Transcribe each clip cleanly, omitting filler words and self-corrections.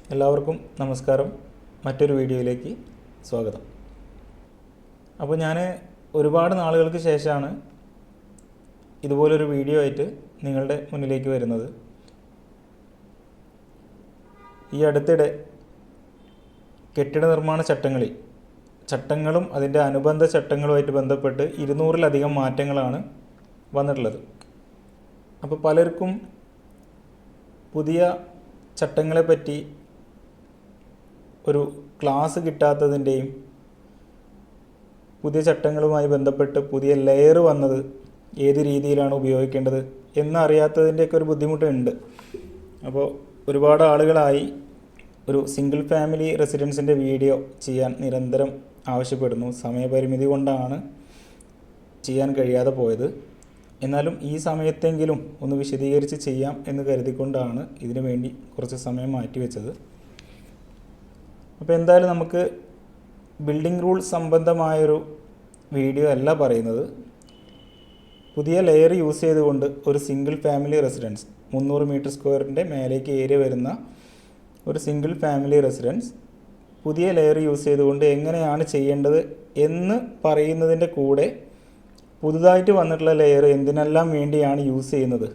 എല്ലാവർക്കും നമസ്കാരം. മറ്റൊരു വീഡിയോയിലേക്ക് സ്വാഗതം. അപ്പോൾ ഞാൻ ഒരുപാട് നാളുകൾക്ക് ശേഷമാണ് ഇതുപോലൊരു വീഡിയോ ആയിട്ട് നിങ്ങളുടെ മുന്നിലേക്ക് വരുന്നത്. ഈ അടുത്തിടെ കെട്ടിട നിർമ്മാണ ചട്ടങ്ങളും അതിൻ്റെ അനുബന്ധ ചട്ടങ്ങളുമായിട്ട് ബന്ധപ്പെട്ട് 200-ലധികം മാറ്റങ്ങളാണ് വന്നിട്ടുള്ളത്. അപ്പോൾ പലർക്കും പുതിയ ചട്ടങ്ങളെപ്പറ്റി ഒരു ക്ലാസ് കിട്ടാത്തതിൻ്റെയും പുതിയ ചട്ടങ്ങളുമായി ബന്ധപ്പെട്ട് പുതിയ ലെയർ വന്നത് ഏത് രീതിയിലാണ് ഉപയോഗിക്കേണ്ടത് എന്നറിയാത്തതിൻ്റെയൊക്കെ ഒരു ബുദ്ധിമുട്ടുണ്ട്. അപ്പോൾ ഒരുപാട് ആളുകളായി ഒരു സിംഗിൾ ഫാമിലി റെസിഡൻസിൻ്റെ വീഡിയോ ചെയ്യാൻ നിരന്തരം ആവശ്യപ്പെടുന്നു. സമയപരിമിതി കൊണ്ടാണ് ചെയ്യാൻ കഴിയാതെ പോയത്. എന്നാലും ഈ സമയത്തെങ്കിലും ഒന്ന് വിശദീകരിച്ച് ചെയ്യാം എന്ന് കരുതിക്കൊണ്ടാണ് ഇതിനു വേണ്ടി കുറച്ച് സമയം മാറ്റിവെച്ചത്. അപ്പോൾ എന്തായാലും നമുക്ക് ബിൽഡിംഗ് റൂൾ സംബന്ധമായൊരു വീഡിയോ അല്ല പറയുന്നത്. പുതിയ ലെയർ യൂസ് ചെയ്തുകൊണ്ട് ഒരു സിംഗിൾ ഫാമിലി റെസിഡൻസ് 300 മീറ്റർ സ്ക്വയറിൻ്റെ മേലേക്ക് ഏരിയ വരുന്ന ഒരു സിംഗിൾ ഫാമിലി റെസിഡൻസ് പുതിയ ലെയർ യൂസ് ചെയ്തുകൊണ്ട് എങ്ങനെയാണ് ചെയ്യേണ്ടത് എന്ന് പറയുന്നതിൻ്റെ കൂടെ പുതുതായിട്ട് വന്നിട്ടുള്ള ലെയർ എന്തിനെല്ലാം വേണ്ടിയാണ് യൂസ് ചെയ്യുന്നത്,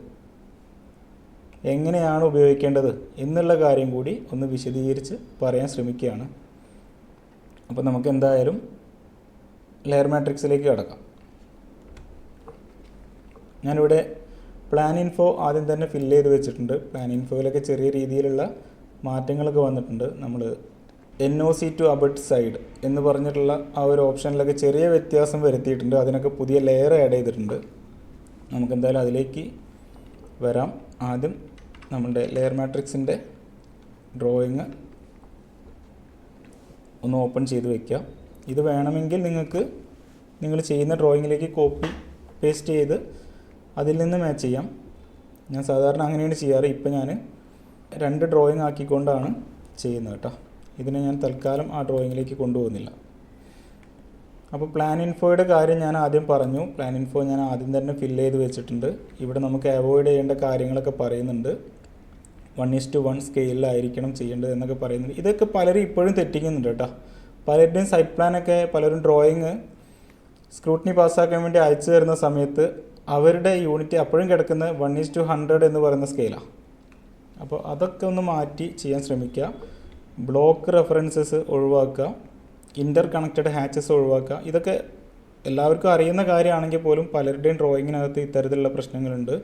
എങ്ങനെയാണ് ഉപയോഗിക്കേണ്ടത് എന്നുള്ള കാര്യം കൂടി ഒന്ന് വിശദീകരിച്ച് പറയാൻ ശ്രമിക്കുകയാണ്. അപ്പോൾ നമുക്ക് എന്തായാലും ലെയർ മാട്രിക്സിലേക്ക് കടക്കാം. ഞാനിവിടെ പ്ലാൻ ഇൻഫോ ആദ്യം തന്നെ ഫില്ല് ചെയ്ത് വെച്ചിട്ടുണ്ട്. പ്ലാൻ ഇൻഫോയിലൊക്കെ ചെറിയ രീതിയിലുള്ള മാറ്റങ്ങളൊക്കെ വന്നിട്ടുണ്ട്. നമ്മൾ NOC ടു അബട്ട് സൈഡ് എന്ന് പറഞ്ഞിട്ടുള്ള ആ ഒരു ഓപ്ഷനിലൊക്കെ ചെറിയ വ്യത്യാസം വരുത്തിയിട്ടുണ്ട്. അതിനൊക്കെ പുതിയ ലെയർ ആഡ് ചെയ്തിട്ടുണ്ട്. നമുക്കെന്തായാലും അതിലേക്ക് വരാം. ആദ്യം നമ്മളുടെ ലെയർ മാട്രിക്സിൻ്റെ ഡ്രോയിങ് ഒന്ന് ഓപ്പൺ ചെയ്ത് വയ്ക്കുക. ഇത് വേണമെങ്കിൽ നിങ്ങൾ ചെയ്യുന്ന ഡ്രോയിങ്ങിലേക്ക് കോപ്പി പേസ്റ്റ് ചെയ്ത് അതിൽ നിന്ന് മാച്ച് ചെയ്യാം. ഞാൻ സാധാരണ അങ്ങനെയാണ് ചെയ്യാറ്. ഇപ്പം ഞാൻ 2 ഡ്രോയിങ് ആക്കിക്കൊണ്ടാണ് ചെയ്യുന്നത് കേട്ടോ. ഇതിനെ ഞാൻ തൽക്കാലം ആ ഡ്രോയിങ്ങിലേക്ക് കൊണ്ടുപോകുന്നില്ല. അപ്പോൾ പ്ലാൻ ഇൻഫോയുടെ കാര്യം ഞാൻ ആദ്യം പറഞ്ഞു. പ്ലാൻ ഇൻഫോ ഞാൻ ആദ്യം തന്നെ ഫില്ല് ചെയ്ത് വെച്ചിട്ടുണ്ട്. ഇവിടെ നമുക്ക് അവോയ്ഡ് ചെയ്യേണ്ട കാര്യങ്ങളൊക്കെ പറയുന്നുണ്ട്. 1:1 സ്കെയിലായിരിക്കണം ചെയ്യേണ്ടത് എന്നൊക്കെ പറയുന്നുണ്ട്. ഇതൊക്കെ പലരും ഇപ്പോഴും തെറ്റിക്കുന്നുണ്ട് കേട്ടോ. പലരുടെയും സൈറ്റ് പ്ലാനൊക്കെ പലരും ഡ്രോയിങ് സ്ക്രൂട്ടിനി പാസ്സാക്കാൻ വേണ്ടി അയച്ചു തരുന്ന സമയത്ത് അവരുടെ യൂണിറ്റ് അപ്പോഴും കിടക്കുന്നത് 1:100 എന്ന് പറയുന്ന സ്കെയിലാണ്. അപ്പോൾ അതൊക്കെ ഒന്ന് മാറ്റി ചെയ്യാൻ ശ്രമിക്കുക. ബ്ലോക്ക് റെഫറൻസസ് ഒഴിവാക്കുക, ഇൻ്റർ കണക്റ്റഡ് ഹാച്ചസ് ഒഴിവാക്കുക. ഇതൊക്കെ എല്ലാവർക്കും അറിയുന്ന കാര്യമാണെങ്കിൽ പോലും പലരുടെയും ഡ്രോയിങ്ങിനകത്ത് ഇത്തരത്തിലുള്ള പ്രശ്നങ്ങളുണ്ട്.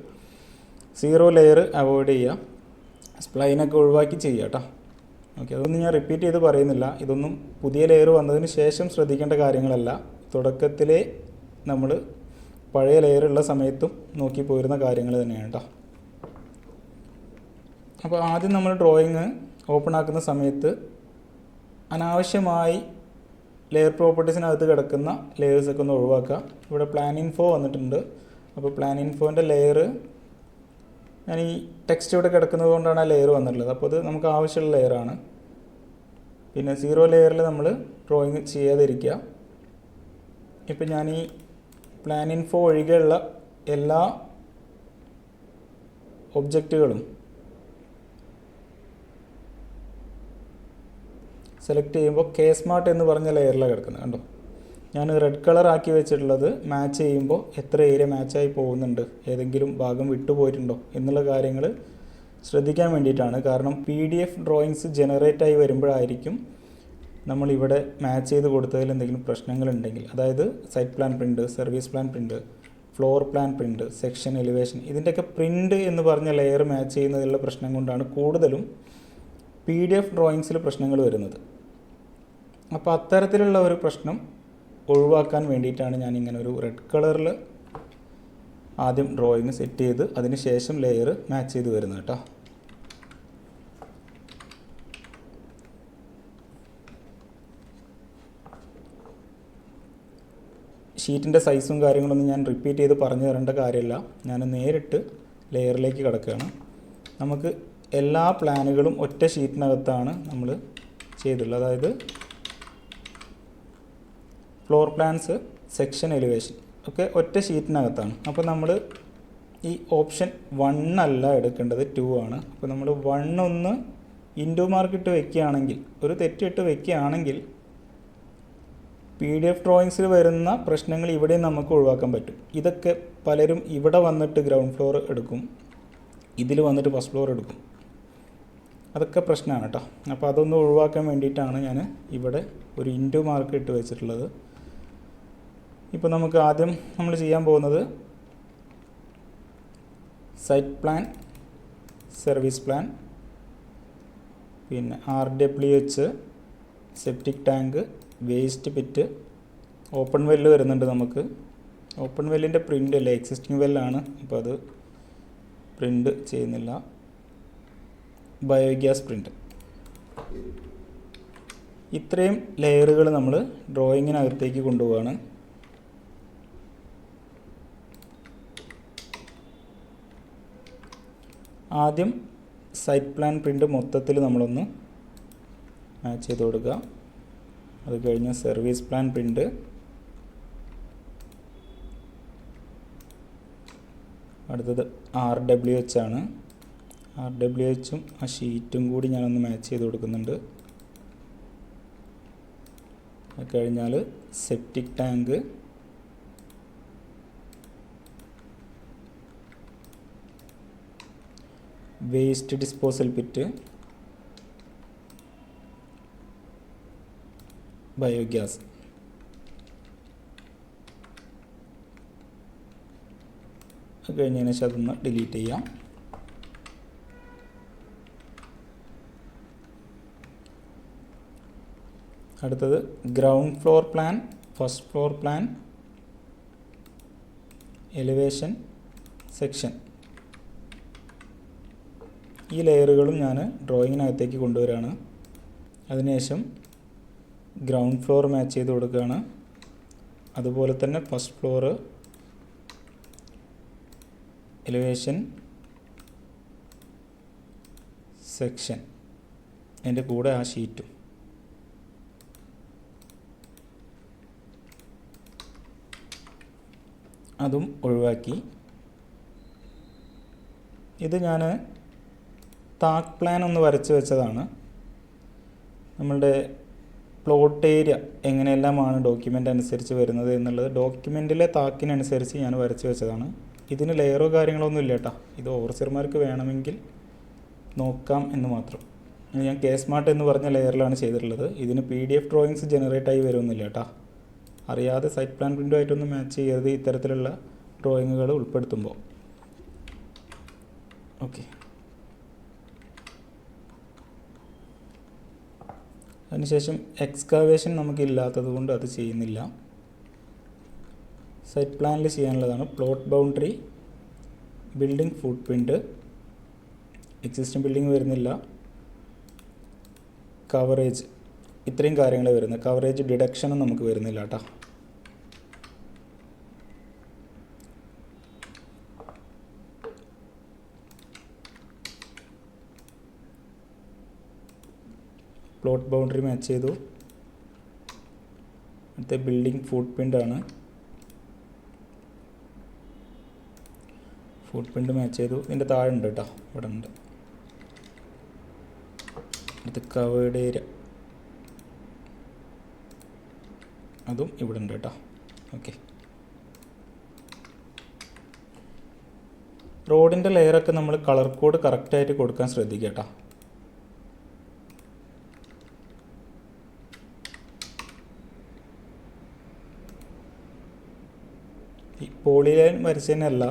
0 ലെയർ അവോയ്ഡ് ചെയ്യുക, സ്പ്ലൈനൊക്കെ ഒഴിവാക്കി ചെയ്യുക കേട്ടോ. ഓക്കെ, അതൊന്നും ഞാൻ റിപ്പീറ്റ് ചെയ്ത് പറയുന്നില്ല. ഇതൊന്നും പുതിയ ലെയർ വന്നതിന് ശേഷം ശ്രദ്ധിക്കേണ്ട കാര്യങ്ങളല്ല. തുടക്കത്തിലെ നമ്മൾ പഴയ ലെയർ ഉള്ള സമയത്തും നോക്കി പോരുന്ന കാര്യങ്ങൾ തന്നെയാണ് കേട്ടോ. അപ്പോൾ ആദ്യം നമ്മൾ ഡ്രോയിങ് ഓപ്പൺ ആക്കുന്ന സമയത്ത് അനാവശ്യമായി ലെയർ പ്രോപ്പർട്ടീസിനകത്ത് കിടക്കുന്ന ലെയേഴ്സൊക്കെ ഒന്ന് ഒഴിവാക്കുക. ഇവിടെ പ്ലാൻ ഇൻഫോ വന്നിട്ടുണ്ട്. അപ്പോൾ പ്ലാൻ ഇൻഫോൻ്റെ ലെയർ ഞാൻ ഈ ടെക്സ്റ്റ് ഇവിടെ കിടക്കുന്നത് കൊണ്ടാണ് ആ ലെയർ വന്നിട്ടുള്ളത്. അപ്പോൾ അത് നമുക്ക് ആവശ്യമുള്ള ലെയറാണ്. പിന്നെ 0 ലെയറിൽ നമ്മൾ ഡ്രോയിങ് ചെയ്യാതിരിക്കുക. ഇപ്പം ഞാൻ ഈ പ്ലാൻ ഇൻഫോ ഒഴികെയുള്ള എല്ലാ ഒബ്ജക്റ്റുകളും സെലക്ട് ചെയ്യുമ്പോൾ സ്മാർട്ട് എന്ന് പറഞ്ഞ ലെയറിലാണ് കിടക്കുന്നത്. കണ്ടോ, ഞാൻ റെഡ് കളർ ആക്കി വെച്ചിട്ടുള്ളത് മാച്ച് ചെയ്യുമ്പോൾ എത്ര ഏരിയ മാച്ചായി പോകുന്നുണ്ട്, ഏതെങ്കിലും ഭാഗം വിട്ടുപോയിട്ടുണ്ടോ എന്നുള്ള കാര്യങ്ങൾ ശ്രദ്ധിക്കാൻ വേണ്ടിയിട്ടാണ്. കാരണം PDF ഡ്രോയിങ്സ് ജനറേറ്റായി വരുമ്പോഴായിരിക്കും നമ്മളിവിടെ മാച്ച് ചെയ്ത് കൊടുത്തതിൽ എന്തെങ്കിലും പ്രശ്നങ്ങളുണ്ടെങ്കിൽ, അതായത് site plan print, service plan print, floor plan print, section elevation, ഇതിൻ്റെയൊക്കെ പ്രിൻ്റ് എന്ന് പറഞ്ഞ ലെയർ മാച്ച് ചെയ്യുന്നതിലുള്ള പ്രശ്നം കൊണ്ടാണ് കൂടുതലും PDF ഡ്രോയിങ്സിൽ പ്രശ്നങ്ങൾ വരുന്നത്. അപ്പോൾ അത്തരത്തിലുള്ള ഒരു പ്രശ്നം ഒഴിവാക്കാൻ വേണ്ടിയിട്ടാണ് ഞാൻ ഇങ്ങനെ ഒരു റെഡ് കളറിൽ ആദ്യം ഡ്രോയിങ് സെറ്റ് ചെയ്ത് അതിന് ശേഷം ലെയർ മാച്ച് ചെയ്ത് വരുന്നത് കേട്ടോ. ഷീറ്റിൻ്റെ സൈസും കാര്യങ്ങളൊന്നും ഞാൻ റിപ്പീറ്റ് ചെയ്ത് പറഞ്ഞു തരേണ്ട കാര്യമില്ല. ഞാൻ നേരിട്ട് ലെയറിലേക്ക് കിടക്കുകയാണ്. നമുക്ക് എല്ലാ പ്ലാനുകളും ഒറ്റ ഷീറ്റിനകത്താണ് നമ്മൾ ചെയ്തിട്ടുള്ളത്. അതായത് ഫ്ലോർ പ്ലാൻസ്, സെക്ഷൻ എലിവേഷൻ ഒക്കെ ഒറ്റ ഷീറ്റിനകത്താണ്. അപ്പോൾ നമ്മൾ ഈ ഓപ്ഷൻ 1 അല്ല എടുക്കേണ്ടത്, 2 ആണ്. അപ്പോൾ നമ്മൾ 1 ഒന്ന് ഇൻഡു മാർക്ക് ഇട്ട് വെക്കുകയാണെങ്കിൽ, ഒരു തെറ്റിട്ട് വെക്കുകയാണെങ്കിൽ PDF ഡ്രോയിങ്സിൽ വരുന്ന പ്രശ്നങ്ങൾ ഇവിടെയും നമുക്ക് ഒഴിവാക്കാൻ പറ്റും. ഇതൊക്കെ പലരും ഇവിടെ വന്നിട്ട് ഗ്രൗണ്ട് ഫ്ലോർ എടുക്കും, ഇതിൽ വന്നിട്ട് ഫസ്റ്റ് ഫ്ലോർ എടുക്കും. അതൊക്കെ പ്രശ്നമാണ് കേട്ടോ. അപ്പോൾ അതൊന്ന് ഒഴിവാക്കാൻ വേണ്ടിയിട്ടാണ് ഞാൻ ഇവിടെ ഒരു ഇൻഡു മാർക്ക് ഇട്ട് വെച്ചിട്ടുള്ളത്. ഇപ്പോൾ നമുക്ക് ആദ്യം നമ്മൾ ചെയ്യാൻ പോകുന്നത് സൈറ്റ് പ്ലാൻ, സർവീസ് പ്ലാൻ, പിന്നെ RWH, septic tank, waste pit, open well വരുന്നുണ്ട് നമുക്ക്. ഓപ്പൺ വെല്ലിൻ്റെ പ്രിൻ്റ് അല്ല, എക്സിസ്റ്റിംഗ് വെല്ലാണ്, അപ്പോൾ അത് പ്രിൻ്റ് ചെയ്യുന്നില്ല. Biogas print. ഇത്രയും ലെയറുകൾ നമ്മൾ ഡ്രോയിങ്ങിനകത്തേക്ക് കൊണ്ടുപോവുകയാണ്. ആദ്യം സൈറ്റ് പ്ലാൻ പ്രിൻ്റ് മൊത്തത്തിൽ നമ്മളൊന്ന് മാച്ച് ചെയ്ത് കൊടുക്കുക. അത് കഴിഞ്ഞ് സർവീസ് പ്ലാൻ പ്രിൻ്റ്, അടുത്തത് RWH ആണ്. RWHും ആ ഷീറ്റും കൂടി ഞാനൊന്ന് മാച്ച് ചെയ്ത് കൊടുക്കുന്നുണ്ട്. അത് കഴിഞ്ഞാൽ septic tank, waste disposal pit, biogas. അത് കഴിഞ്ഞതിന് ശേഷം അതൊന്ന് ഡിലീറ്റ് ചെയ്യാം. അടുത്തത് ground floor plan, first floor plan, elevation, section. ഈ ലെയറുകളും ഞാൻ ഡ്രോയിങ്ങിനകത്തേക്ക് കൊണ്ടുവരികയാണ്. അതിനുശേഷം ഗ്രൗണ്ട് ഫ്ലോർ മാച്ച് ചെയ്ത് കൊടുക്കുകയാണ്. അതുപോലെ തന്നെ ഫസ്റ്റ് ഫ്ലോർ, എലിവേഷൻ, സെക്ഷൻ, അതിൻ്റെ കൂടെ ആ ഷീറ്റും. അതും ഒഴിവാക്കി. ഇത് ഞാൻ താക്ക് പ്ലാൻ ഒന്ന് വരച്ച് വെച്ചതാണ്. നമ്മളുടെ പ്ലോട്ട് ഏരിയ എങ്ങനെയെല്ലാമാണ് ഡോക്യുമെൻ്റ് അനുസരിച്ച് വരുന്നത് എന്നുള്ളത് ഡോക്യുമെൻറ്റിലെ താക്കിനനുസരിച്ച് ഞാൻ വരച്ച് വെച്ചതാണ്. ഇതിന് ലെയറോ കാര്യങ്ങളോ ഒന്നും ഇല്ല കേട്ടോ. ഇത് ഓവർസിയർമാർക്ക് വേണമെങ്കിൽ നോക്കാം എന്ന് മാത്രം. ഞാൻ K-Smart എന്ന് പറഞ്ഞ ലെയറിലാണ് ചെയ്തിട്ടുള്ളത്. ഇതിന് PDF ഡ്രോയിങ്സ് ജനറേറ്റ് ആയി വരുമെന്നില്ല കേട്ടോ. അറിയാതെ സൈറ്റ് പ്ലാൻ പ്രിൻ്റുമായിട്ടൊന്നും മാച്ച് ചെയ്യരുത് ഇത്തരത്തിലുള്ള ഡ്രോയിങ്ങുകൾ ഉൾപ്പെടുത്തുമ്പോൾ. ഓക്കെ. അതിനുശേഷം എക്സ്കാവേഷൻ നമുക്കില്ലാത്തത് കൊണ്ട് അത് ചെയ്യുന്നില്ല. സൈറ്റ് പ്ലാനിൽ ചെയ്യാനുള്ളതാണ് പ്ലോട്ട് ബൗണ്ടറി, ബിൽഡിംഗ് ഫുട് പ്രിൻ്റ്, എക്സിസ്റ്റിംഗ് ബിൽഡിംഗ് വരുന്നില്ല, കവറേജ്, ഇത്രയും കാര്യങ്ങൾ വരുന്നത്. കവറേജ് ഡിഡക്ഷനും നമുക്ക് വരുന്നില്ല കേട്ടോ. പ്ലോട്ട് ബൗണ്ടറി മാച്ച് ചെയ്തു. അടുത്ത ബിൽഡിംഗ് ഫുട് പ്രിൻ്റാണ്. ഫുട് പ്രിൻ്റ് മാച്ച് ചെയ്തു. ഇതിൻ്റെ താഴെ ഉണ്ട് കേട്ടോ, ഇവിടെ ഉണ്ട്. അടുത്ത കവേർഡ് ഏരിയ, അതും ഇവിടെ ഉണ്ട് കേട്ടോ. ഓക്കെ. റോഡിൻ്റെ ലെയറൊക്കെ നമ്മൾ കളർ കോഡ് കറക്റ്റായിട്ട് കൊടുക്കാൻ ശ്രദ്ധിക്കുക കേട്ടോ. ഈ പോളിലൈൻ വരച്ചതിനല്ല,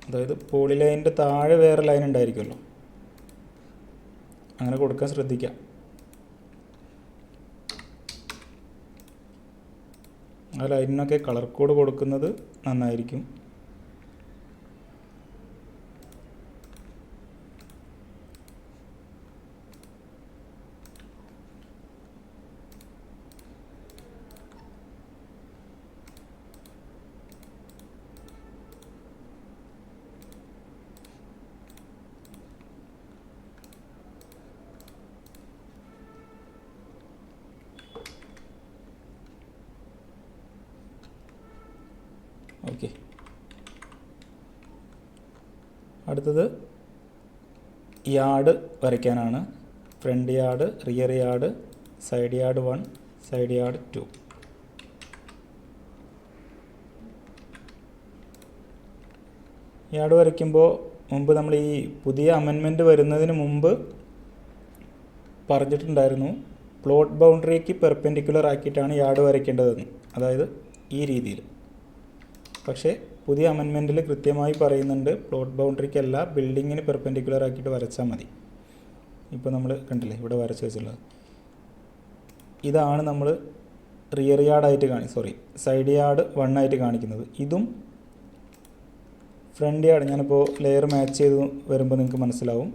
അതായത് പോളിലൈനിൻ്റെ താഴെ വേറെ ലൈൻ ഉണ്ടായിരിക്കുമല്ലോ, അങ്ങനെ കൊടുക്കാൻ ശ്രദ്ധിക്കാം. ആ ലൈനിനൊക്കെ കളർ കോഡ് കൊടുക്കുന്നത് നന്നായിരിക്കും. ഓക്കെ. അടുത്തത് യാർഡ് വരയ്ക്കാനാണ്. Front yard, rear yard, side yard 1, side yard 2. Yard വരയ്ക്കുമ്പോൾ മുമ്പ് നമ്മൾ ഈ പുതിയ അമെൻമെൻറ്റ് വരുന്നതിന് മുമ്പ് പറഞ്ഞിട്ടുണ്ടായിരുന്നു പ്ലോട്ട് ബൗണ്ടറിക്ക് പെർപെൻഡിക്കുലർ ആക്കിയിട്ടാണ് യാർഡ് വരയ്ക്കേണ്ടതെന്ന്, അതായത് ഈ രീതിയിൽ. പക്ഷേ പുതിയ അമെൻമെൻറ്റിൽ കൃത്യമായി പറയുന്നുണ്ട് പ്ലോട്ട് ബൗണ്ടറിക്കല്ല, ബിൽഡിങ്ങിന് പെർപെൻഡിക്കുലർ ആക്കിയിട്ട് വരച്ചാൽ മതി. ഇപ്പോൾ നമ്മൾ കണ്ടില്ലേ ഇവിടെ വരച്ച് വെച്ചുള്ളത്. ഇതാണ് നമ്മൾ റിയർ യാർഡായിട്ട് സൈഡ് യാർഡ് 1 ആയിട്ട് കാണിക്കുന്നത്. ഇതും ഫ്രണ്ട് യാർഡ്, ഞാനിപ്പോൾ ലെയർ മാച്ച് ചെയ്ത് വരുമ്പോൾ നിങ്ങൾക്ക് മനസ്സിലാവും.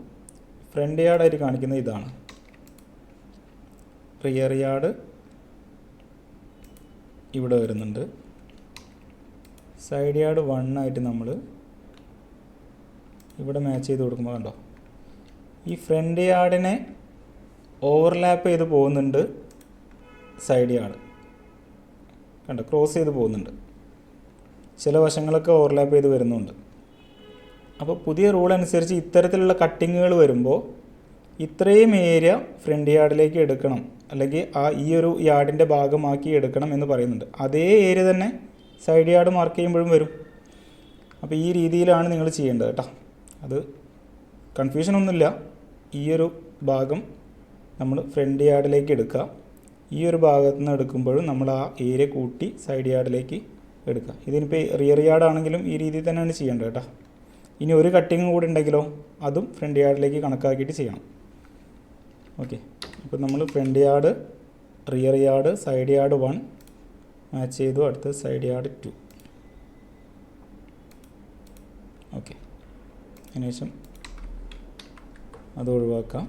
ഫ്രണ്ട് യാർഡായിട്ട് കാണിക്കുന്നത് ഇതാണ്. റിയർ യാർഡ് ഇവിടെ വരുന്നുണ്ട്. സൈഡ് യാർഡ് 1 ആയിട്ട് നമ്മൾ ഇവിടെ മാച്ച് ചെയ്ത് കൊടുക്കുമ്പോൾ കണ്ടോ, ഈ ഫ്രണ്ട് യാർഡിനെ ഓവർലാപ്പ് ചെയ്ത് പോകുന്നുണ്ട് സൈഡ് യാർഡ്. കണ്ടോ, ക്രോസ് ചെയ്ത് പോകുന്നുണ്ട്. ചില വശങ്ങളൊക്കെ ഓവർലാപ്പ് ചെയ്ത് വരുന്നുണ്ട്. അപ്പോൾ പുതിയ റൂൾ അനുസരിച്ച് ഇത്തരത്തിലുള്ള കട്ടിങ്ങുകൾ വരുമ്പോൾ ഇത്രയും ഏരിയ ഫ്രണ്ട് യാർഡിലേക്ക് എടുക്കണം, അല്ലെങ്കിൽ ഈ ഒരു യാർഡിൻ്റെ ഭാഗമാക്കി എടുക്കണം എന്ന് പറയുന്നുണ്ട്. അതേ ഏരിയ തന്നെ സൈഡ് യാർഡ് മാർക്ക് ചെയ്യുമ്പോഴും വരും. അപ്പോൾ ഈ രീതിയിലാണ് നിങ്ങൾ ചെയ്യേണ്ടത് കേട്ടോ. അത് കൺഫ്യൂഷനൊന്നുമില്ല. ഈ ഒരു ഭാഗം നമ്മൾ ഫ്രണ്ട് യാർഡിലേക്ക് എടുക്കുക. ഈ ഒരു ഭാഗത്തു നിന്ന് എടുക്കുമ്പോഴും നമ്മൾ ആ ഏരിയ കൂട്ടി സൈഡ് യാർഡിലേക്ക് എടുക്കുക. ഇതിനിപ്പോൾ റിയർ യാർഡ് ആണെങ്കിലും ഈ രീതിയിൽ തന്നെയാണ് ചെയ്യേണ്ടത് കേട്ടോ. ഇനി ഒരു കട്ടിങ് കൂടി ഉണ്ടെങ്കിലോ അതും ഫ്രണ്ട് യാർഡിലേക്ക് കണക്കാക്കിയിട്ട് ചെയ്യണം. ഓക്കെ, അപ്പോൾ നമ്മൾ front yard, rear yard, side yard 1 match ചെയ്തു. അടുത്ത് സൈഡ് യാർഡ് 2. ഓക്കെ, അതിനുശേഷം അത് ഒഴിവാക്കാം.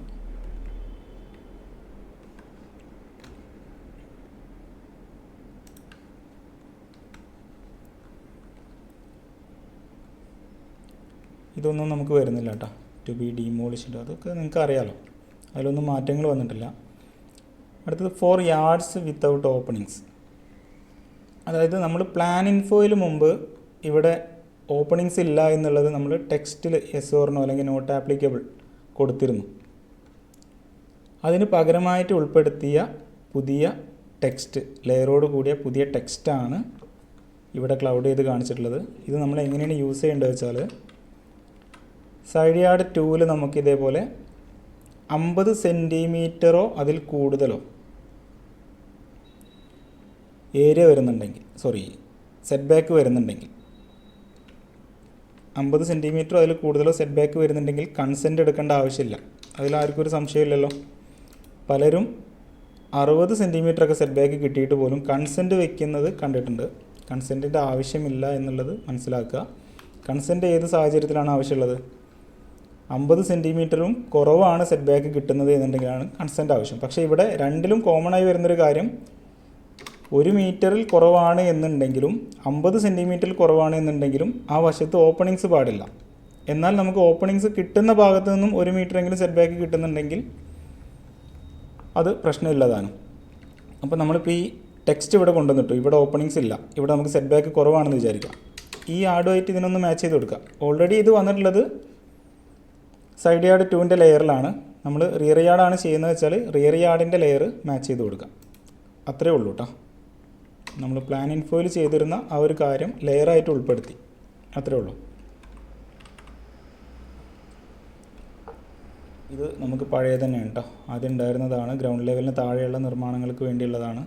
ഇതൊന്നും നമുക്ക് വരുന്നില്ല കേട്ടോ. ടു ബി ഡിമോളിഷ്ഡ്, അതൊക്കെ നിങ്ങൾക്ക് അറിയാമല്ലോ, അതിലൊന്നും മാറ്റങ്ങൾ വന്നിട്ടില്ല. അടുത്തത് 4 യാർഡ്സ് വിത്തൗട്ട് ഓപ്പണിങ്സ്. അതായത് നമ്മൾ പ്ലാൻ ഇൻഫോയിൽ മുമ്പ് ഇവിടെ ഓപ്പണിങ്സ് ഇല്ല എന്നുള്ളത് നമ്മൾ ടെക്സ്റ്റിൽ യെസ് ഓർ നോ അല്ലെങ്കിൽ നോട്ട് ആപ്ലിക്കബിൾ കൊടുത്തിരുന്നു. അതിന് പകരമായിട്ട് ഉൾപ്പെടുത്തിയ പുതിയ ടെക്സ്റ്റ്, ലെയറോട് കൂടിയ പുതിയ ടെക്സ്റ്റാണ് ഇവിടെ ക്ലൗഡ് ചെയ്ത് കാണിച്ചിട്ടുള്ളത്. ഇത് നമ്മൾ എങ്ങനെയാണ് യൂസ് ചെയ്യേണ്ടത് വെച്ചാൽ, സൈഡ് യാർഡ് 2-ൽ നമുക്ക് ഇതേപോലെ 50 സെൻറ്റിമീറ്ററോ അതിൽ കൂടുതലോ ഏരിയ വരുന്നുണ്ടെങ്കിൽ, സെറ്റ് ബാക്ക് വരുന്നുണ്ടെങ്കിൽ, 50 സെൻറ്റിമീറ്ററോ അതിൽ കൂടുതലോ സെറ്റ് ബാക്ക് വരുന്നുണ്ടെങ്കിൽ കൺസെൻറ്റ് എടുക്കേണ്ട ആവശ്യമില്ല. അതിലാർക്കും ഒരു സംശയമില്ലല്ലോ. പലരും 60 സെൻറ്റിമീറ്ററൊക്കെ സെറ്റ് ബാക്ക് കിട്ടിയിട്ട് പോലും കൺസെൻറ്റ് വെക്കുന്നത് കണ്ടിട്ടുണ്ട്. കൺസെൻറ്റിൻ്റെ ആവശ്യമില്ല എന്നുള്ളത് മനസ്സിലാക്കുക. കൺസെൻറ്റ് ഏത് സാഹചര്യത്തിലാണ് ആവശ്യമുള്ളത്? 50 സെൻറ്റിമീറ്ററും കുറവാണ് സെറ്റ് ബാക്ക് കിട്ടുന്നത് എന്നുണ്ടെങ്കിലാണ് കൺസെൻറ്റ് ആവശ്യം. പക്ഷേ ഇവിടെ രണ്ടിലും കോമൺ ആയി വരുന്നൊരു കാര്യം, 1 മീറ്ററിൽ കുറവാണ് എന്നുണ്ടെങ്കിലും 50 സെൻറ്റിമീറ്ററിൽ കുറവാണ് എന്നുണ്ടെങ്കിലും ആ വശത്ത് ഓപ്പണിങ്സ് പാടില്ല. എന്നാൽ നമുക്ക് ഓപ്പണിങ്സ് കിട്ടുന്ന ഭാഗത്ത് നിന്നും 1 മീറ്ററെങ്കിലും സെറ്റ് ബാക്ക് കിട്ടുന്നുണ്ടെങ്കിൽ അത് പ്രശ്നമില്ലതാണ്. അപ്പോൾ നമ്മളിപ്പോൾ ഈ ടെക്സ്റ്റ് ഇവിടെ കൊണ്ടുവന്നിട്ടു, ഇവിടെ ഓപ്പണിങ്സ് ഇല്ല, ഇവിടെ നമുക്ക് സെറ്റ് ബാക്ക് കുറവാണെന്ന് വിചാരിക്കാം. ഈ യാർഡുമായിട്ട് ഇതിനൊന്ന് മാച്ച് ചെയ്ത് കൊടുക്കുക. ഓൾറെഡി ഇത് വന്നിട്ടുള്ളത് സൈഡ് യാർഡ് 2-ൻ്റെ ലെയറിലാണ്. നമ്മൾ റിയർ യാർഡാണ് ചെയ്യുന്നത് വെച്ചാൽ റിയർ യാർഡിൻ്റെ ലെയർ മാച്ച് ചെയ്ത് കൊടുക്കുക. അത്രേ ഉള്ളൂ കേട്ടോ. നമ്മൾ പ്ലാൻ ഇൻഫോയിൽ ചെയ്തിരുന്ന ആ ഒരു കാര്യം ലെയറായിട്ട് ഉൾപ്പെടുത്തി, അത്രേ ഉള്ളൂ. ഇത് നമുക്ക് പഴയ തന്നെയാണ് കേട്ടോ. ആദ്യം ഉണ്ടായിരുന്നതാണ്, ഗ്രൗണ്ട് ലെവലിന് താഴെയുള്ള നിർമ്മാണങ്ങൾക്ക് വേണ്ടിയുള്ളതാണ്.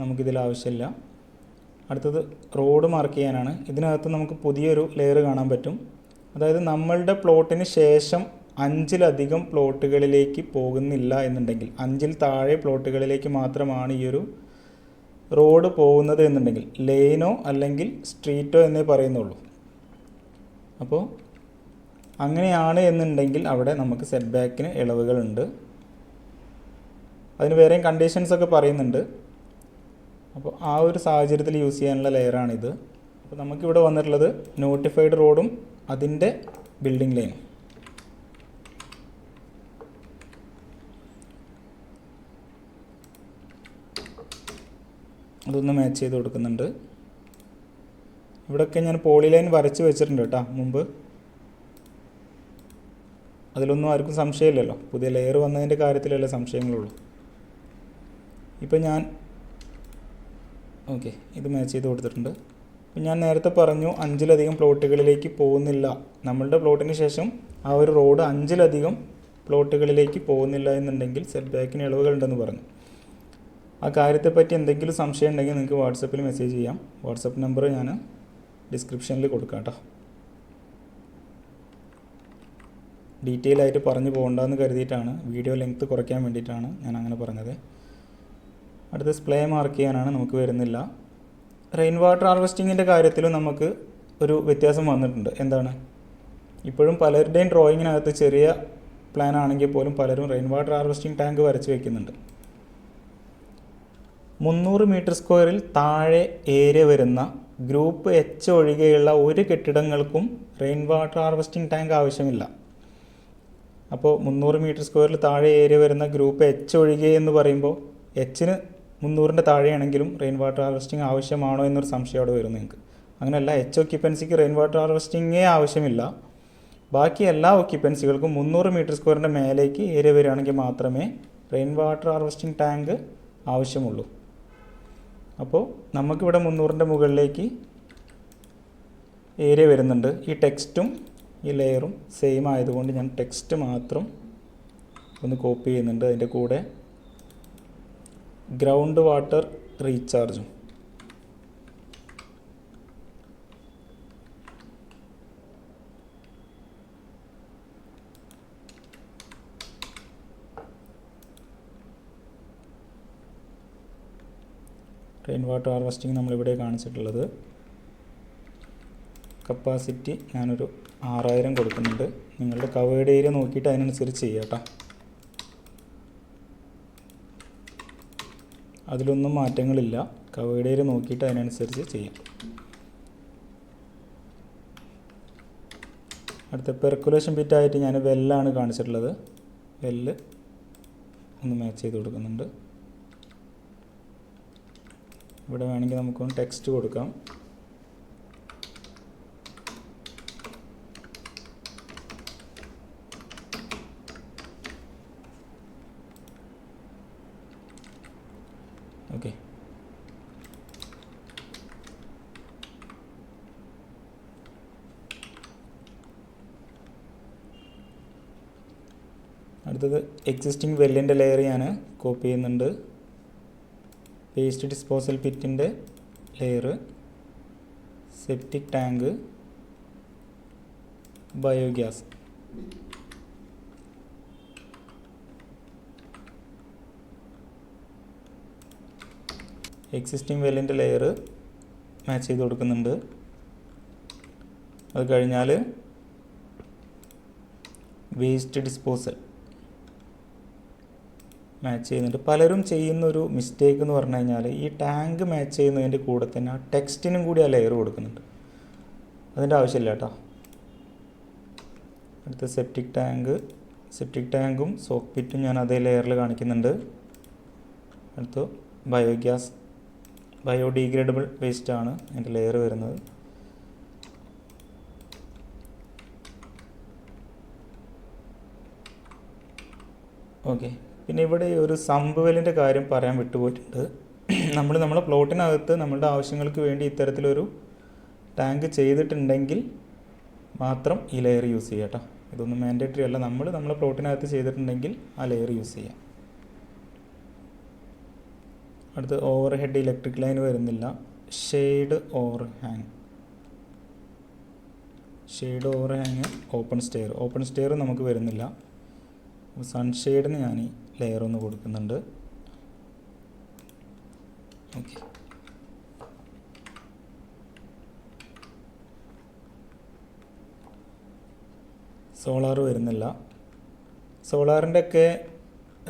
നമുക്കിതിൽ ആവശ്യമില്ല. അടുത്തത് റോഡ് മാർക്ക് ചെയ്യാനാണ്. ഇതിനകത്ത് നമുക്ക് പുതിയൊരു ലെയർ കാണാൻ പറ്റും. അതായത് നമ്മളുടെ പ്ലോട്ടിന് ശേഷം 5-ലധികം പ്ലോട്ടുകളിലേക്ക് പോകുന്നില്ല എന്നുണ്ടെങ്കിൽ, 5-ൽ താഴെ പ്ലോട്ടുകളിലേക്ക് മാത്രമാണ് ഈ ഒരു റോഡ് പോകുന്നത് എന്നുണ്ടെങ്കിൽ, ലെയിനോ അല്ലെങ്കിൽ സ്ട്രീറ്റോ എന്നേ പറയുന്നുള്ളൂ. അപ്പോൾ അങ്ങനെയാണ് എന്നുണ്ടെങ്കിൽ അവിടെ നമുക്ക് സെറ്റ് ബാക്കിന് ഇളവുകളുണ്ട്. അതിന് വേറെയും കണ്ടീഷൻസൊക്കെ പറയുന്നുണ്ട്. അപ്പോൾ ആ ഒരു സാഹചര്യത്തിൽ യൂസ് ചെയ്യാനുള്ള ലെയറാണിത്. അപ്പോൾ നമുക്കിവിടെ വന്നിട്ടുള്ളത് നോട്ടിഫൈഡ് റോഡും അതിൻ്റെ ബിൽഡിംഗ് ലൈനും. അതൊന്ന് മാച്ച് ചെയ്ത് കൊടുക്കുന്നുണ്ട്. ഇവിടെയൊക്കെ ഞാൻ പോളി ലൈൻ വരച്ച് വെച്ചിട്ടുണ്ട് കേട്ടോ മുമ്പ്. അതിലൊന്നും ആർക്കും സംശയമില്ലല്ലോ. പുതിയ ലെയർ വന്നതിൻ്റെ കാര്യത്തിലല്ലേ സംശയങ്ങളുള്ളൂ. ഇപ്പം ഞാൻ ഓക്കെ ഇത് മാച്ച് ചെയ്ത് കൊടുത്തിട്ടുണ്ട്. അപ്പം ഞാൻ നേരത്തെ പറഞ്ഞു 5-ലധികം പ്ലോട്ടുകളിലേക്ക് പോകുന്നില്ല. നമ്മളുടെ പ്ലോട്ടിന് ശേഷം ആ ഒരു റോഡ് 5-ലധികം പ്ലോട്ടുകളിലേക്ക് പോകുന്നില്ല എന്നുണ്ടെങ്കിൽ സെറ്റ് ബാക്കിന് ഇളവുകളുണ്ടെന്ന് പറഞ്ഞു. ആ കാര്യത്തെപ്പറ്റി എന്തെങ്കിലും സംശയം ഉണ്ടെങ്കിൽ നിങ്ങൾക്ക് വാട്സപ്പിൽ മെസ്സേജ് ചെയ്യാം. വാട്സപ്പ് നമ്പർ ഞാൻ ഡിസ്ക്രിപ്ഷനിൽ കൊടുക്കാം കേട്ടോ. ഡീറ്റെയിൽ ആയിട്ട് പറഞ്ഞു പോകണ്ടെന്ന് കരുതിയിട്ടാണ്, വീഡിയോ ലെങ്ത്ത് കുറയ്ക്കാൻ വേണ്ടിയിട്ടാണ് ഞാൻ അങ്ങനെ പറഞ്ഞത്. അടുത്ത സ്പ്ലേ മാർക്ക് ചെയ്യാനാണ്, നമുക്ക് വരുന്നില്ല. റെയിൻ വാട്ടർ ഹാർവെസ്റ്റിങ്ങിൻ്റെ കാര്യത്തിലും നമുക്ക് ഒരു വ്യത്യാസം വന്നിട്ടുണ്ട്. എന്താണ്, ഇപ്പോഴും പലരുടെയും ഡ്രോയിങ്ങിനകത്ത് ചെറിയ പ്ലാൻ ആണെങ്കിൽ പോലും പലരും റെയിൻ വാട്ടർ ഹാർവെസ്റ്റിംഗ് ടാങ്ക് വരച്ച് വയ്ക്കുന്നുണ്ട്. 300 മീറ്റർ സ്ക്വയറിൽ താഴെ ഏരിയ വരുന്ന ഗ്രൂപ്പ് എച്ച് ഒഴികെയുള്ള ഒരു കെട്ടിടങ്ങൾക്കും റെയിൻ വാട്ടർ ഹാർവെസ്റ്റിംഗ് ടാങ്ക് ആവശ്യമില്ല. അപ്പോൾ 300 മീറ്റർ സ്ക്വയറിൽ താഴെ ഏരിയ വരുന്ന ഗ്രൂപ്പ് എച്ച് ഒഴികെ എന്ന് പറയുമ്പോൾ എച്ചിന് 300-ൻ്റെ താഴെയാണെങ്കിലും റെയിൻ വാട്ടർ ഹാർവെസ്റ്റിംഗ് ആവശ്യമാണോ എന്നൊരു സംശയം അവിടെ വരും നിങ്ങൾക്ക്. അങ്ങനെയല്ല, എച്ച് ഒക്യുപ്പൻസിക്ക് റെയിൻ വാട്ടർ ഹാർവെസ്റ്റിങ്ങേ ആവശ്യമില്ല. ബാക്കി എല്ലാ ഒക്യുപ്പൻസികൾക്കും 300 മീറ്റർ സ്ക്വയറിൻ്റെ മേലേക്ക് ഏരിയ വരികയാണെങ്കിൽ മാത്രമേ റെയിൻ വാട്ടർ ഹാർവെസ്റ്റിംഗ് ടാങ്ക് ആവശ്യമുള്ളൂ. അപ്പോൾ നമുക്കിവിടെ 300-ൻ്റെ മുകളിലേക്ക് ഏരിയ വരുന്നുണ്ട്. ഈ ടെക്സ്റ്റും ഈ ലെയറും സെയിം ആയതുകൊണ്ട് ഞാൻ ടെക്സ്റ്റ് മാത്രം ഒന്ന് കോപ്പി ചെയ്യുന്നുണ്ട്. അതിൻ്റെ കൂടെ ഗ്രൗണ്ട് വാട്ടർ റീചാർജും റെയിൻ വാട്ടർ ഹാർവെസ്റ്റിംഗ് നമ്മളിവിടെ കാണിച്ചിട്ടുള്ളത്. കപ്പാസിറ്റി ഞാനൊരു 6000 കൊടുക്കുന്നുണ്ട്. നിങ്ങളുടെ കവേർഡ് ഏരിയ നോക്കിയിട്ട് അതിനനുസരിച്ച് ചെയ്യാം കേട്ടോ. അതിലൊന്നും മാറ്റങ്ങളില്ല. കവേർഡ് ഏരിയ നോക്കിയിട്ട് അതിനനുസരിച്ച് ചെയ്യാം. അടുത്ത പെർക്കുലേഷൻ ബിറ്റായിട്ട് ഞാൻ വെല്ലാണ് കാണിച്ചിട്ടുള്ളത്. വെല്ല് ഒന്ന് മാച്ച് ചെയ്ത് കൊടുക്കുന്നുണ്ട്. ഇവിടെ വേണമെങ്കിൽ നമുക്കൊന്ന് ടെക്സ്റ്റ് കൊടുക്കാം. ഓക്കെ, അടുത്തത് എക്സിസ്റ്റിംഗ് വെല്ലിൻ്റെ ലെയർ ഞാൻ കോപ്പി ചെയ്യുന്നുണ്ട്. വേസ്റ്റ് ഡിസ്പോസൽ പിറ്റിൻ്റെ layer, septic tank, biogas. Existing വെല്ലിൻ്റെ ലെയർ മാച്ച് ചെയ്ത് കൊടുക്കുന്നുണ്ട്. അത് കഴിഞ്ഞാൽ വേസ്റ്റ് ഡിസ്പോസൽ മാച്ച് ചെയ്യുന്നുണ്ട്. പലരും ചെയ്യുന്നൊരു മിസ്റ്റേക്ക് എന്ന് പറഞ്ഞു കഴിഞ്ഞാൽ ഈ ടാങ്ക് മാച്ച് ചെയ്യുന്നതിൻ്റെ കൂടെ തന്നെ ആ ടെക്സ്റ്റിനും കൂടി ആ ലെയർ കൊടുക്കുന്നുണ്ട്. അതിൻ്റെ ആവശ്യമില്ല കേട്ടോ. അടുത്ത സെപ്റ്റിക് ടാങ്കും സോക്ക് പിറ്റും ഞാൻ അതേ ലെയറിൽ കാണിക്കുന്നുണ്ട്. അടുത്ത ബയോഗ്യാസ്, ബയോഡീഗ്രേഡബിൾ വേസ്റ്റാണ് എൻ്റെ ലെയർ വരുന്നത്. ഓക്കെ, പിന്നെ ഇവിടെ ഒരു സമ്പ് വെല്ലിൻ്റെ കാര്യം പറയാൻ വിട്ടുപോയിട്ടുണ്ട്. നമ്മളെ പ്ലോട്ടിനകത്ത് നമ്മളുടെ ആവശ്യങ്ങൾക്ക് വേണ്ടി ഇത്തരത്തിലൊരു ടാങ്ക് ചെയ്തിട്ടുണ്ടെങ്കിൽ മാത്രം ഈ ലെയർ യൂസ് ചെയ്യാം കേട്ടോ. ഇതൊന്നും മാൻഡേറ്ററി അല്ല. നമ്മളെ പ്ലോട്ടിനകത്ത് ചെയ്തിട്ടുണ്ടെങ്കിൽ ആ ലെയർ യൂസ് ചെയ്യാം. അടുത്ത് ഓവർ ഹെഡ് ഇലക്ട്രിക് ലൈൻ വരുന്നില്ല. Shade over hang, open stair നമുക്ക് വരുന്നില്ല. സൺഷെയ്ഡിന് ഞാൻ ഈ ലെയർ ഒന്ന് കൊടുക്കുന്നുണ്ട്. ഓക്കെ, സോളാർ വരുന്നില്ല. സോളാറിൻ്റെ ഒക്കെ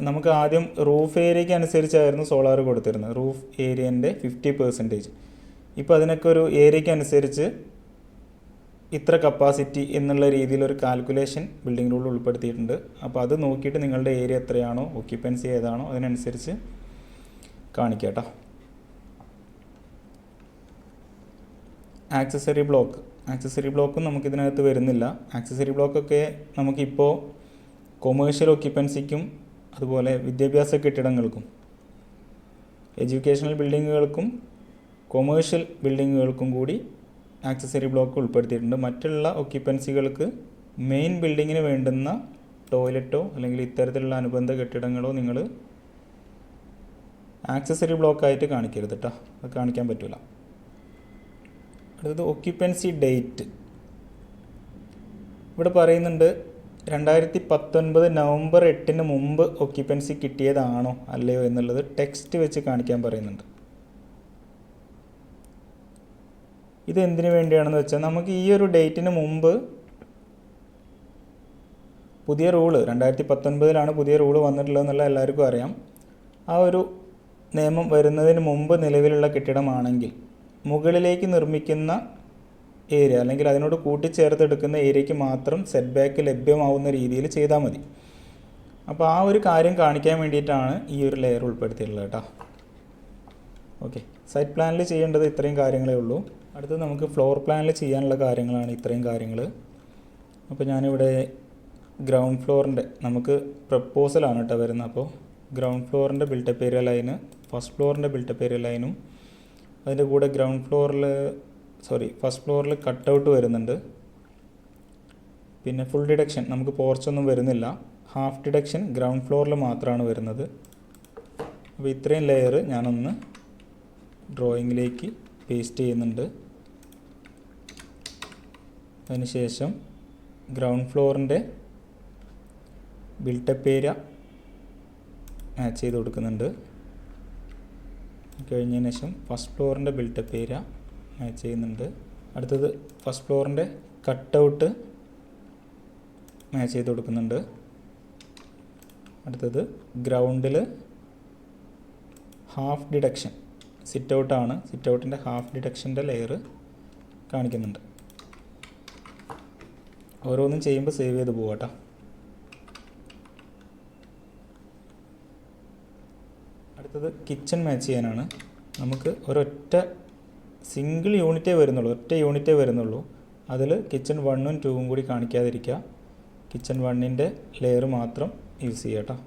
നമുക്ക് ആദ്യം റൂഫ് ഏരിയയ്ക്ക് അനുസരിച്ചായിരുന്നു സോളാർ കൊടുത്തിരുന്നത്. റൂഫ് ഏരിയൻ്റെ 50%. ഇപ്പോൾ അതിനൊക്കെ ഒരു ഏരിയയ്ക്ക് അനുസരിച്ച് ഇത്ര കപ്പാസിറ്റി എന്നുള്ള രീതിയിലൊരു കാൽക്കുലേഷൻ ബിൽഡിംഗ് റൂൾ ഉൾപ്പെടുത്തിയിട്ടുണ്ട്. അപ്പോൾ അത് നോക്കിയിട്ട് നിങ്ങളുടെ ഏരിയ എത്രയാണോ, ഒക്യുപ്പൻസി ഏതാണോ അതിനനുസരിച്ച് കാണിക്കുക കേട്ടോ. ആക്സസറി ബ്ലോക്കും നമുക്കിതിനകത്ത് വരുന്നില്ല. ആക്സസറി ബ്ലോക്കൊക്കെ നമുക്കിപ്പോൾ കൊമേഴ്ഷ്യൽ ഒക്യുപ്പൻസിക്കും അതുപോലെ വിദ്യാഭ്യാസ കെട്ടിടങ്ങൾക്കും, എഡ്യൂക്കേഷണൽ ബിൽഡിങ്ങുകൾക്കും കൊമേഴ്ഷ്യൽ ബിൽഡിങ്ങുകൾക്കും കൂടി ആക്സസറി ബ്ലോക്ക് ഉൾപ്പെടുത്തിയിട്ടുണ്ട്. മറ്റുള്ള ഒക്യുപ്പൻസികൾക്ക് മെയിൻ ബിൽഡിങ്ങിന് വേണ്ടുന്ന ടോയ്ലറ്റോ അല്ലെങ്കിൽ ഇത്തരത്തിലുള്ള അനുബന്ധ കെട്ടിടങ്ങളോ നിങ്ങൾ ആക്സസറി ബ്ലോക്കായിട്ട് കാണിക്കരുത് കേട്ടോ, അത് കാണിക്കാൻ പറ്റില്ല. അടുത്തത് ഒക്യുപ്പൻസി ഡേറ്റ്. ഇവിടെ പറയുന്നുണ്ട് 2019 നവംബർ 8 മുമ്പ് ഒക്യുപ്പൻസി കിട്ടിയതാണോ അല്ലയോ എന്നുള്ളത് ടെക്സ്റ്റ് വെച്ച് കാണിക്കാൻ പറയുന്നുണ്ട്. ഇത് എന്തിനു വേണ്ടിയാണെന്ന് വെച്ചാൽ നമുക്ക് ഈ ഒരു ഡേറ്റിന് മുമ്പ് പുതിയ റൂള് 2019 പുതിയ റൂള് വന്നിട്ടുള്ളതെന്നുള്ള എല്ലാവർക്കും അറിയാം. ആ ഒരു നിയമം വരുന്നതിന് മുമ്പ് നിലവിലുള്ള കെട്ടിടമാണെങ്കിൽ മുകളിലേക്ക് നിർമ്മിക്കുന്ന ഏരിയ അല്ലെങ്കിൽ അതിനോട് കൂട്ടിച്ചേർത്തെടുക്കുന്ന ഏരിയയ്ക്ക് മാത്രം സെറ്റ് ബാക്ക് ലഭ്യമാവുന്ന രീതിയിൽ ചെയ്താൽ മതി. അപ്പോൾ ആ ഒരു കാര്യം കാണിക്കാൻ വേണ്ടിയിട്ടാണ് ഈ ഒരു ലെയർ ഉൾപ്പെടുത്തിയിട്ടുള്ളത് കേട്ടോ. ഓക്കെ, സൈറ്റ് പ്ലാനിൽ ചെയ്യേണ്ടത് ഇത്രയും കാര്യങ്ങളേ ഉള്ളൂ. അടുത്തത് നമുക്ക് ഫ്ലോർ പ്ലാനിൽ ചെയ്യാനുള്ള കാര്യങ്ങളാണ് ഇത്രയും കാര്യങ്ങൾ. അപ്പോൾ ഞാനിവിടെ ഗ്രൗണ്ട് ഫ്ലോറിൻ്റെ നമുക്ക് പ്രപ്പോസലാണ് കേട്ടോ വരുന്നത്. അപ്പോൾ ഗ്രൗണ്ട് ഫ്ലോറിൻ്റെ ബിൽട്ടപ്പ് ഏരിയ ലൈന്, ഫസ്റ്റ് ഫ്ലോറിൻ്റെ ബിൽട്ടപ്പ് ഏരിയ ലൈനും അതിൻ്റെ കൂടെ ഫസ്റ്റ് ഫ്ലോറിൽ കട്ടൗട്ട് വരുന്നുണ്ട്. പിന്നെ ഫുൾ ഡിഡക്ഷൻ നമുക്ക് പോർച്ചൊന്നും വരുന്നില്ല, ഹാഫ് ഡിഡക്ഷൻ ഗ്രൗണ്ട് ഫ്ലോറിൽ മാത്രമാണ് വരുന്നത്. അപ്പോൾ ഇത്രയും ലെയർ ഞാനൊന്ന് ഡ്രോയിങ്ങിലേക്ക് പേസ്റ്റ് ചെയ്യുന്നുണ്ട്. അതിനുശേഷം ഗ്രൗണ്ട് ഫ്ലോറിൻ്റെ ബിൽട്ടപ്പ് ഏരിയ മാച്ച് ചെയ്ത് കൊടുക്കുന്നുണ്ട്. കഴിഞ്ഞതിന് ശേഷം ഫസ്റ്റ് ഫ്ലോറിൻ്റെ ബിൽട്ടപ്പ് ഏരിയ മാച്ച് ചെയ്യുന്നുണ്ട്. അടുത്തത് ഫസ്റ്റ് ഫ്ലോറിൻ്റെ കട്ടൗട്ട് മാച്ച് ചെയ്ത് കൊടുക്കുന്നുണ്ട്. അടുത്തത് ഗ്രൗണ്ടിൽ ഹാഫ് ഡിഡക്ഷൻ സിറ്റ് ഔട്ടാണ്, സിറ്റ് ഔട്ടിൻ്റെ ഹാഫ് ഡിഡക്ഷൻ്റെ ലെയർ കാണിക്കുന്നുണ്ട്. ഓരോന്നും ചെയ്യുമ്പോൾ സേവ് ചെയ്ത് പോവാട്ടോ. അടുത്തത് കിച്ചൺ മാച്ച് ചെയ്യാനാണ്. നമുക്ക് ഒരൊറ്റ സിംഗിൾ യൂണിറ്റേ വരുന്നുള്ളൂ, ഒറ്റ യൂണിറ്റേ വരുന്നുള്ളൂ. അതിൽ കിച്ചൺ 1ഉം 2ഉം കൂടി കാണിക്കാതിരിക്കുക. കിച്ചൺ 1ൻ്റെ ലെയർ മാത്രം യൂസ് ചെയ്യുക കേട്ടോ.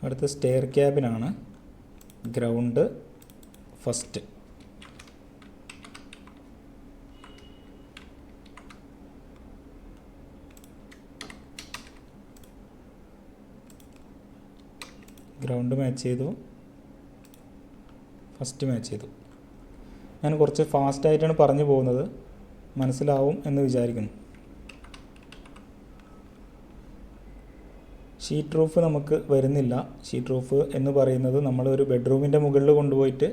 അടുത്ത സ്റ്റെയർ ക്യാബിനാണ്. ഗ്രൗണ്ട് ഫസ്റ്റ്, ഗ്രൗണ്ട് മാച്ച് ചെയ്തു, ഫസ്റ്റ് മാച്ച് ചെയ്തു. ഞാൻ കുറച്ച് ഫാസ്റ്റായിട്ടാണ് പറഞ്ഞു പോകുന്നത്, മനസ്സിലാവും എന്ന് വിചാരിക്കുന്നു. ഷീറ്റ് റൂഫ് നമുക്ക് വരുന്നില്ല. ഷീറ്റ് റൂഫ് എന്ന് പറയുന്നത് നമ്മളൊരു ബെഡ്റൂമിൻ്റെ മുകളിൽ കൊണ്ടുപോയിട്ട്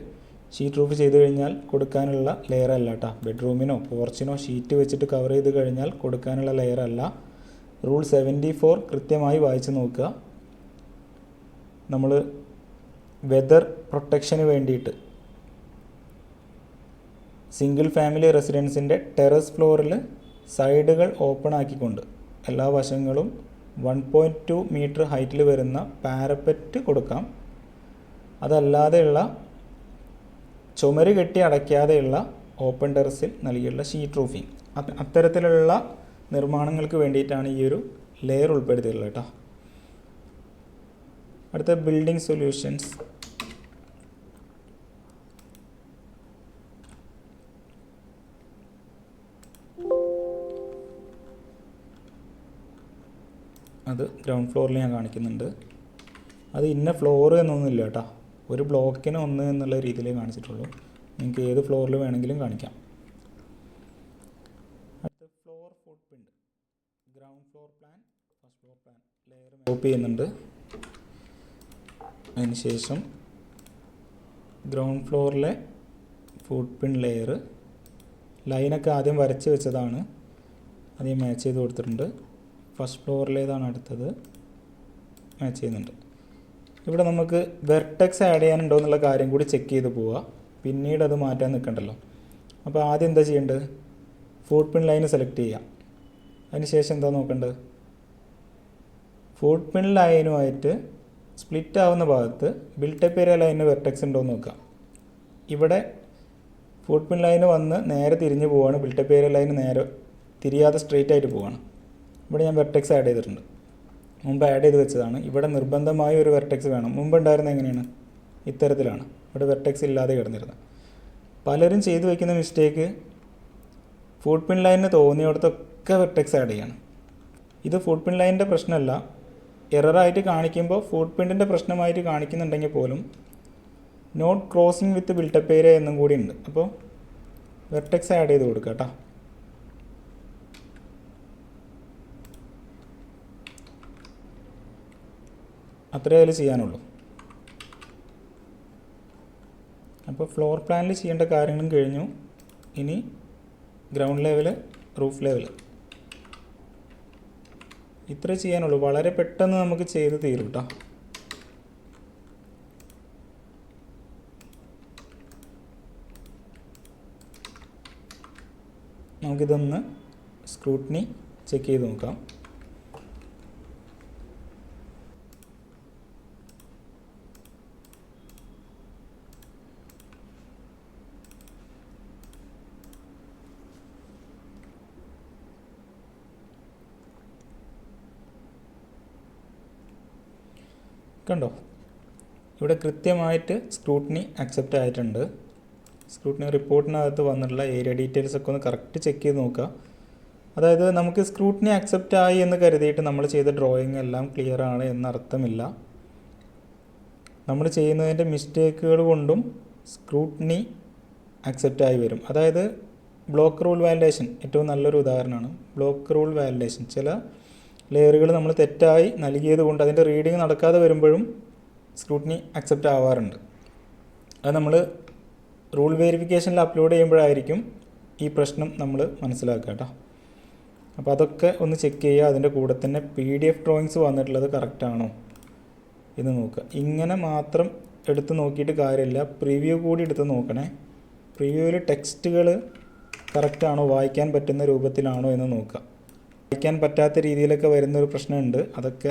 ഷീറ്റ് റൂഫ് ചെയ്ത് കഴിഞ്ഞാൽ കൊടുക്കാനുള്ള ലെയർ അല്ല കേട്ടോ. ബെഡ്റൂമിനോ പോർച്ചിനോ ഷീറ്റ് വെച്ചിട്ട് കവർ ചെയ്ത് കഴിഞ്ഞാൽ കൊടുക്കാനുള്ള ലെയർ അല്ല. റൂൾ 74 കൃത്യമായി വായിച്ച് നോക്കുക. നമ്മൾ വെതർ പ്രൊട്ടക്ഷന് വേണ്ടിയിട്ട് സിംഗിൾ ഫാമിലി റെസിഡൻസിൻ്റെ ടെറസ് ഫ്ലോറിൽ സൈഡുകൾ ഓപ്പൺ ആക്കിക്കൊണ്ട് എല്ലാ വശങ്ങളും 1.2 മീറ്റർ ഹൈറ്റിൽ വരുന്ന പാരപ്പറ്റ് കൊടുക്കാം. അതല്ലാതെയുള്ള ചുമര് കെട്ടി അടയ്ക്കാതെയുള്ള ഓപ്പൺ ടെറസിൽ നൽകിയുള്ള ഷീറ്റ് റൂഫിംഗ്, അത്തരത്തിലുള്ള നിർമ്മാണങ്ങൾക്ക് വേണ്ടിയിട്ടാണ് ഈ ഒരു ലെയർ ഉൾപ്പെടുത്തിയിട്ടുള്ളത് കേട്ടോ. അടുത്ത ബിൽഡിംഗ് സൊല്യൂഷൻസ്. അത് ഗ്രൗണ്ട് ഫ്ലോറിൽ ഞാൻ കാണിക്കുന്നുണ്ട്. അത് ഇന്ന ഫ്ലോർ എന്നൊന്നുമില്ല കേട്ടോ, ഒരു ബ്ലോക്കിന് 1 എന്നുള്ള രീതിയിലേ കാണിച്ചിട്ടുള്ളൂ. നിങ്ങൾക്ക് ഏത് ഫ്ലോറിൽ വേണമെങ്കിലും കാണിക്കാം. അടുത്ത floor footprint, ground floor plan, first floor plan layer copy ചെയ്യുന്നുണ്ട്. അതിനുശേഷം ഗ്രൗണ്ട് ഫ്ലോറിലെ ഫുട് പ്രിൻ്റ് ലെയർ ലൈനൊക്കെ ആദ്യം വരച്ച് വെച്ചതാണ്, അത് മാച്ച് ചെയ്ത് കൊടുത്തിട്ടുണ്ട്. ഫസ്റ്റ് ഫ്ലോറിലേതാണ് അടുത്തത്, മാച്ച് ചെയ്യുന്നുണ്ട്. ഇവിടെ നമുക്ക് വെർട്ടെക്സ് ആഡ് ചെയ്യാനുണ്ടോ എന്നുള്ള കാര്യം കൂടി ചെക്ക് ചെയ്ത് പോവുക, പിന്നീട് അത് മാറ്റാൻ നിൽക്കണ്ടല്ലോ. അപ്പോൾ ആദ്യം എന്താ ചെയ്യേണ്ടത്, ഫുട് പ്രിൻ്റ് ലൈന് സെലക്ട് ചെയ്യാം. അതിന് ശേഷം എന്താ നോക്കേണ്ടത്, ഫുട് പ്രിൻ്റ് ലൈനുമായിട്ട് സ്പ്ലിറ്റ് ആവുന്ന ഭാഗത്ത് ബിൽട്ടപ്പ് ഏരിയ ലൈനിന് വെർട്ടെക്സ് ഉണ്ടോ എന്ന് നോക്കാം. ഇവിടെ ഫുട് പിൻ ലൈന് വന്ന് നേരെ തിരിഞ്ഞ് പോവുകയാണ്. ബിൽട്ടപ്പ് ഏരിയ ലൈന് നേരെ തിരിയാതെ സ്ട്രെയിറ്റ് ആയിട്ട് പോവുകയാണ്. ഇവിടെ ഞാൻ വെർട്ടെക്സ് ആഡ് ചെയ്തിട്ടുണ്ട്. മുമ്പ് ആഡ് ചെയ്ത് വെച്ചതാണ്. ഇവിടെ നിർബന്ധമായി ഒരു വെർട്ടെക്സ് വേണം. മുമ്പ് ഉണ്ടായിരുന്നത് എങ്ങനെയാണ്? ഇത്തരത്തിലാണ്. ഇവിടെ വെർട്ടെക്സ് ഇല്ലാതെ കിടന്നിരുന്നത്. പലരും ചെയ്തു വയ്ക്കുന്ന മിസ്റ്റേക്ക് ഫുട് പിൻ ലൈനിന് തോന്നിയിടത്തൊക്കെ വെർട്ടെക്സ് ആഡ് ചെയ്യണം. ഇത് ഫുട് പിൻ ലൈനിൻ്റെ പ്രശ്നമല്ല. എററായിട്ട് കാണിക്കുമ്പോൾ ഫുട് പിന്നിൻ്റെ പ്രശ്നമായിട്ട് കാണിക്കുന്നുണ്ടെങ്കിൽ പോലും not crossing with built up area എന്നും കൂടി ഉണ്ട്. അപ്പോൾ വെർട്ടെക്സ് ആഡ് ചെയ്ത് കൊടുക്കുക കേട്ടോ. അത്രേ അതിൽ ചെയ്യാനുള്ളൂ. അപ്പോൾ ഫ്ലോർ പ്ലാനിൽ ചെയ്യേണ്ട കാര്യങ്ങളും കഴിഞ്ഞു. ഇനി ഗ്രൗണ്ട് ലെവൽ, റൂഫ് ലെവൽ, ഇത്രേ ചെയ്യാനുള്ളൂ. വളരെ പെട്ടെന്ന് നമുക്ക് ചെയ്ത് തീരും കേട്ടോ. നമുക്കിതൊന്ന് സ്ക്രൂട്ടിനി ചെക്ക് ചെയ്ത് നോക്കാം. കണ്ടോ, ഇവിടെ കൃത്യമായിട്ട് സ്ക്രൂട്ടിനി അക്സെപ്റ്റ് ആയിട്ടുണ്ട്. സ്ക്രൂട്ടിനി റിപ്പോർട്ടിനകത്ത് വന്നിട്ടുള്ള ഏരിയ ഡീറ്റെയിൽസ് ഒക്കെ ഒന്ന് കറക്റ്റ് ചെക്ക് ചെയ്ത് നോക്കുക. അതായത് നമുക്ക് സ്ക്രൂട്ടിനി അക്സെപ്റ്റ് ആയി എന്ന് കരുതിയിട്ട് നമ്മൾ ചെയ്ത ഡ്രോയിങ് എല്ലാം ക്ലിയർ ആണ് എന്നർത്ഥമില്ല. നമ്മൾ ചെയ്യുന്നതിൻ്റെ മിസ്റ്റേക്കുകൾ കൊണ്ടും സ്ക്രൂട്ടിനി അക്സെപ്റ്റ് ആയി വരും. അതായത് ബ്ലോക്ക് റൂൾ വാലിഡേഷൻ ഏറ്റവും നല്ലൊരു ഉദാഹരണമാണ്. ബ്ലോക്ക് റൂൾ വാലിഡേഷൻ ചില ലെയറുകൾ നമ്മൾ തെറ്റായി നൽകിയത് കൊണ്ട് അതിൻ്റെ റീഡിങ് നടക്കാതെ വരുമ്പോഴും സ്ക്രൂട്ടിനി അക്സെപ്റ്റ് ആവാറുണ്ട്. അത് നമ്മൾ റൂൾ വെരിഫിക്കേഷനിൽ അപ്ലോഡ് ചെയ്യുമ്പോഴായിരിക്കും ഈ പ്രശ്നം നമ്മൾ മനസ്സിലാക്കുക കേട്ടോ. അപ്പോൾ അതൊക്കെ ഒന്ന് ചെക്ക് ചെയ്യുക. അതിൻ്റെ കൂടെ തന്നെ PDF ഡ്രോയിങ്സ് വന്നിട്ടുള്ളത് കറക്റ്റാണോ എന്ന് നോക്കുക. ഇങ്ങനെ മാത്രം എടുത്ത് നോക്കിയിട്ട് കാര്യമില്ല, പ്രിവ്യൂ കൂടി എടുത്ത് നോക്കണേ. പ്രിവ്യൂവിൽ ടെക്സ്റ്റുകൾ കറക്റ്റാണോ, വായിക്കാൻ പറ്റുന്ന രൂപത്തിലാണോ എന്ന് നോക്കുക. വായിക്കാൻ പറ്റാത്ത രീതിയിലൊക്കെ വരുന്നൊരു പ്രശ്നമുണ്ട്. അതൊക്കെ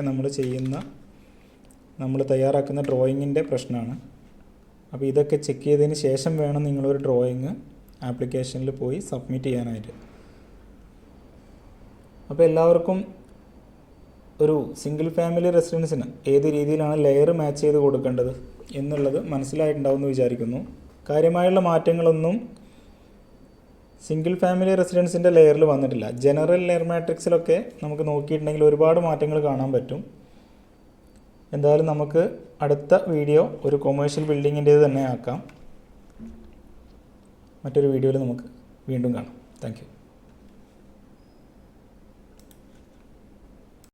നമ്മൾ തയ്യാറാക്കുന്ന ഡ്രോയിങ്ങിൻ്റെ പ്രശ്നമാണ്. അപ്പോൾ ഇതൊക്കെ ചെക്ക് ചെയ്തതിന് ശേഷം വേണം നിങ്ങളൊരു ഡ്രോയിങ് ആപ്ലിക്കേഷനിൽ പോയി സബ്മിറ്റ് ചെയ്യാനായിട്ട്. അപ്പോൾ എല്ലാവർക്കും ഒരു സിംഗിൾ ഫാമിലി റെസിഡൻസിന് ഏത് രീതിയിലാണ് ലെയർ മാച്ച് ചെയ്ത് കൊടുക്കേണ്ടത് എന്നുള്ളത് മനസ്സിലായിട്ടുണ്ടാവുമെന്ന് വിചാരിക്കുന്നു. കാര്യമായുള്ള മാറ്റങ്ങളൊന്നും സിംഗിൾ ഫാമിലി റെസിഡൻസിൻ്റെ ലെയറിൽ വന്നിട്ടില്ല. ജനറൽ ലെയർ മാട്രിക്സിലൊക്കെ നമുക്ക് നോക്കിയിട്ടുണ്ടെങ്കിൽ ഒരുപാട് മാറ്റങ്ങൾ കാണാൻ പറ്റും. എന്തായാലും നമുക്ക് അടുത്ത വീഡിയോ ഒരു കൊമേഴ്ഷ്യൽ ബിൽഡിങ്ങിൻ്റേത് തന്നെ ആക്കാം. മറ്റൊരു വീഡിയോയിൽ നമുക്ക് വീണ്ടും കാണാം. Thank you.